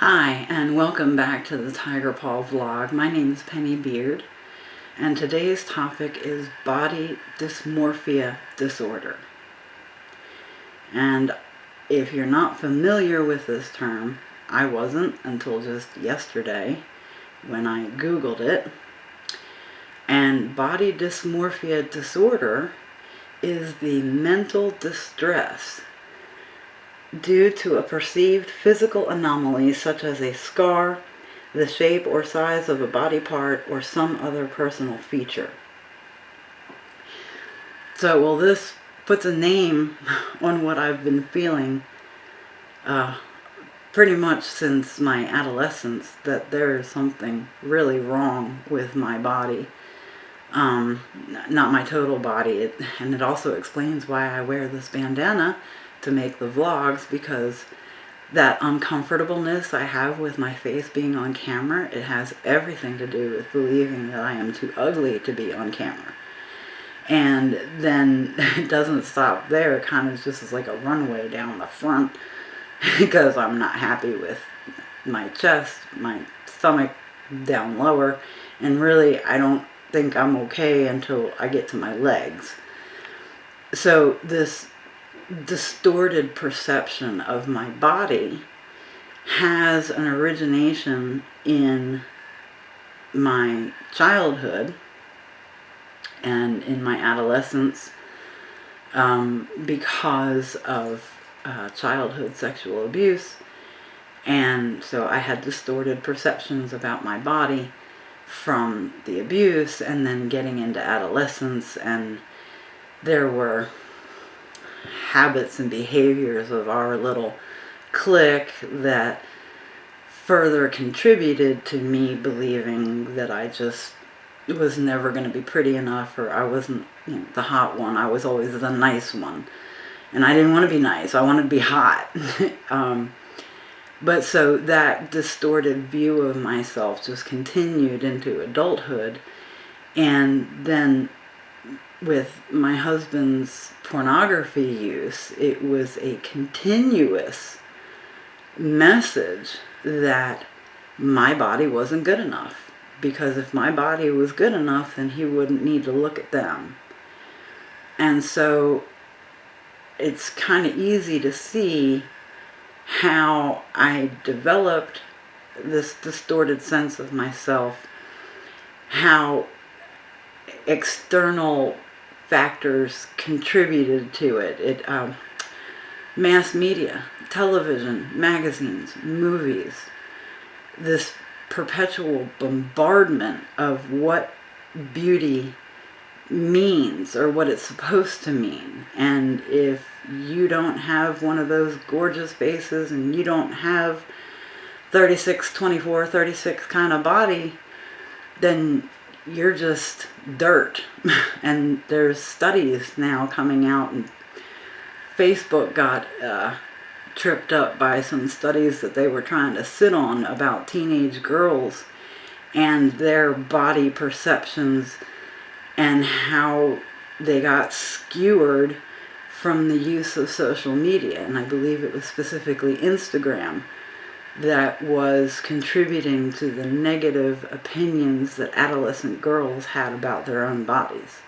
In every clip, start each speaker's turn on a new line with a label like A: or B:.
A: Hi, and welcome back to the Tiger Paw vlog. My name is Penny Beard, and today's topic is body dysmorphia disorder. And if you're not familiar with this term, I wasn't until just yesterday when I Googled it. And body dysmorphia disorder is the mental distress due to a perceived physical anomaly such as a scar, the shape or size of a body part, or some other personal feature. So, well, this puts a name on what I've been feeling pretty much since my adolescence, that there is something really wrong with my body. Not my total body, and it also explains why I wear this bandana to make the vlogs, because that uncomfortableness I have with my face being on camera, it has everything to do with believing that I am too ugly to be on camera. And then it doesn't stop there. It kind of just is like a runway down the front because I'm not happy with my chest, my stomach down lower, and really I don't think I'm okay until I get to my legs. So this distorted perception of my body has an origination in my childhood and in my adolescence, because of childhood sexual abuse. And so I had distorted perceptions about my body from the abuse, and then getting into adolescence, and there were habits and behaviors of our little clique that further contributed to me believing that I just was never going to be pretty enough, or I wasn't, the hot one. I was always the nice one, and I didn't want to be nice. I wanted to be hot. But so that distorted view of myself just continued into adulthood, and then with my husband's pornography use, it was a continuous message that my body wasn't good enough. Because if my body was good enough, then he wouldn't need to look at them. And so it's kind of easy to see how I developed this distorted sense of myself, how external factors contributed to it. Mass media, television, magazines, movies, this perpetual bombardment of what beauty means, or what it's supposed to mean. And if you don't have one of those gorgeous faces, and you don't have 36, 24, 36 kind of body, then you're just dirt. And there's studies now coming out, and Facebook got tripped up by some studies that they were trying to sit on about teenage girls and their body perceptions, and how they got skewered from the use of social media. And I believe it was specifically Instagram that was contributing to the negative opinions that adolescent girls had about their own bodies.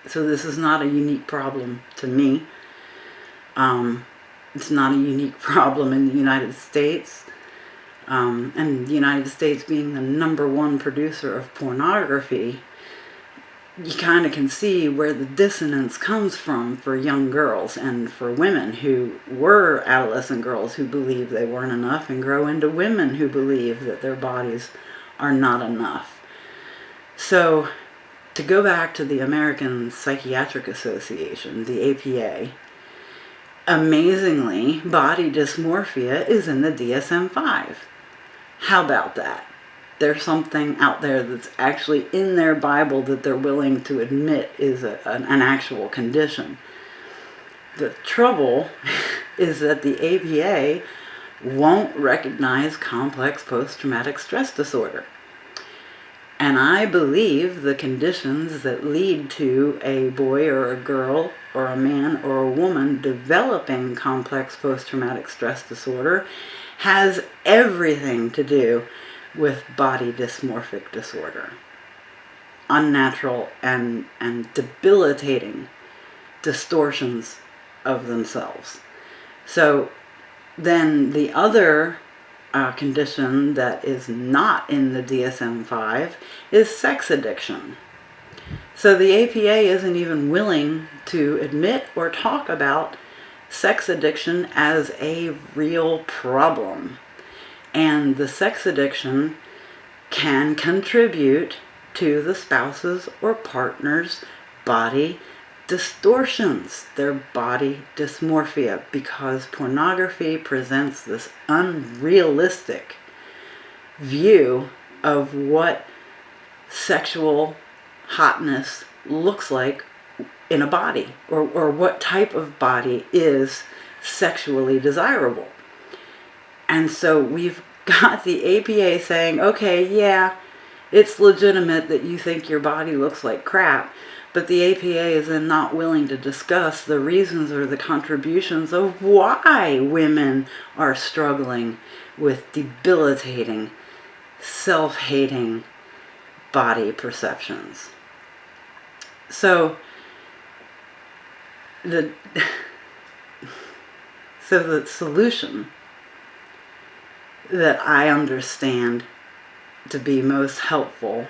A: So this is not a unique problem to me. It's not a unique problem in the United States. And the United States being the #1 producer of pornography, you kind of can see where the dissonance comes from for young girls, and for women who were adolescent girls who believe they weren't enough, and grow into women who believe that their bodies are not enough. So, to go back to the American Psychiatric Association, the APA, amazingly, body dysmorphia is in the DSM-5. How about that? There's something out there that's actually in their Bible that they're willing to admit is an actual condition. The trouble is that the APA won't recognize complex post-traumatic stress disorder. And I believe the conditions that lead to a boy or a girl or a man or a woman developing complex post-traumatic stress disorder has everything to do with body dysmorphic disorder. Unnatural and debilitating distortions of themselves. So then the other condition that is not in the DSM-5 is sex addiction. So the APA isn't even willing to admit or talk about sex addiction as a real problem. And the sex addiction can contribute to the spouse's or partner's body distortions, their body dysmorphia, because pornography presents this unrealistic view of what sexual hotness looks like in a body, or what type of body is sexually desirable. And so we've got the APA saying, okay, yeah, it's legitimate that you think your body looks like crap, but the APA is then not willing to discuss the reasons or the contributions of why women are struggling with debilitating, self-hating body perceptions. So the solution that I understand to be most helpful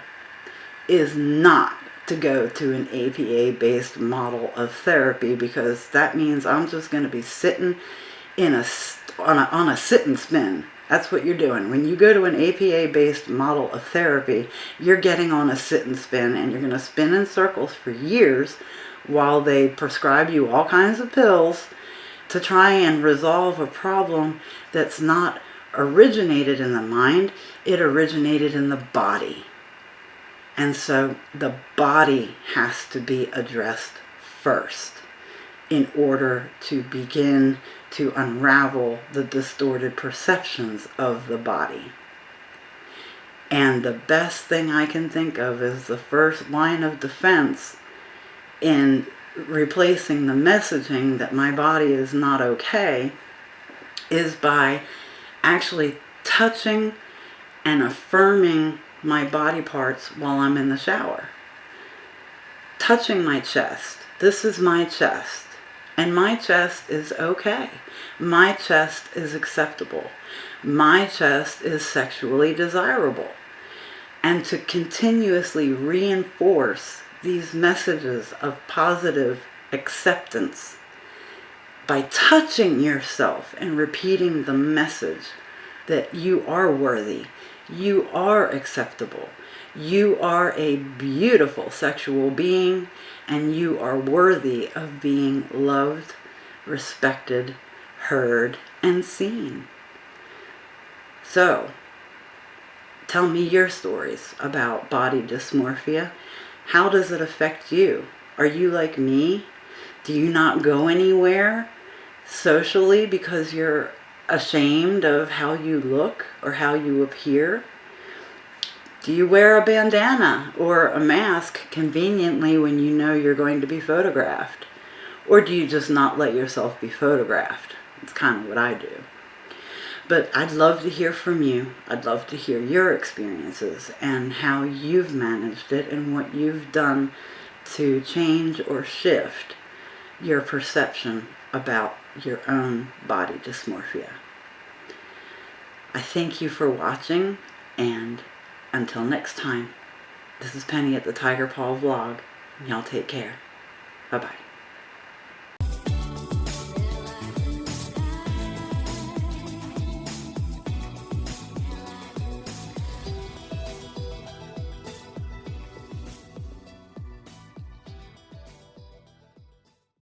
A: is not to go to an APA-based model of therapy, because that means I'm just going to be sitting on a sit and spin. That's what you're doing. When you go to an APA-based model of therapy, you're getting on a sit and spin, and you're going to spin in circles for years while they prescribe you all kinds of pills to try and resolve a problem that's not originated in the mind, it originated in the body. And so the body has to be addressed first in order to begin to unravel the distorted perceptions of the body. And the best thing I can think of is the first line of defense in replacing the messaging that my body is not okay is by actually touching and affirming my body parts while I'm in the shower. Touching my chest. This is my chest. And my chest is okay. My chest is acceptable. My chest is sexually desirable. And to continuously reinforce these messages of positive acceptance by touching yourself and repeating the message that you are worthy, you are acceptable, you are a beautiful sexual being, and you are worthy of being loved, respected, heard, and seen. So, tell me your stories about body dysmorphia. How does it affect you? Are you like me? Do you not go anywhere socially because you're ashamed of how you look or how you appear? Do you wear a bandana or a mask conveniently when you know you're going to be photographed? Or do you just not let yourself be photographed? It's kind of what I do. But I'd love to hear from you. I'd love to hear your experiences and how you've managed it and what you've done to change or shift your perception about your own body dysmorphia. I thank you for watching, and until next time, this is Penny at the Tiger Paw Vlog. Y'all take care. Bye-bye.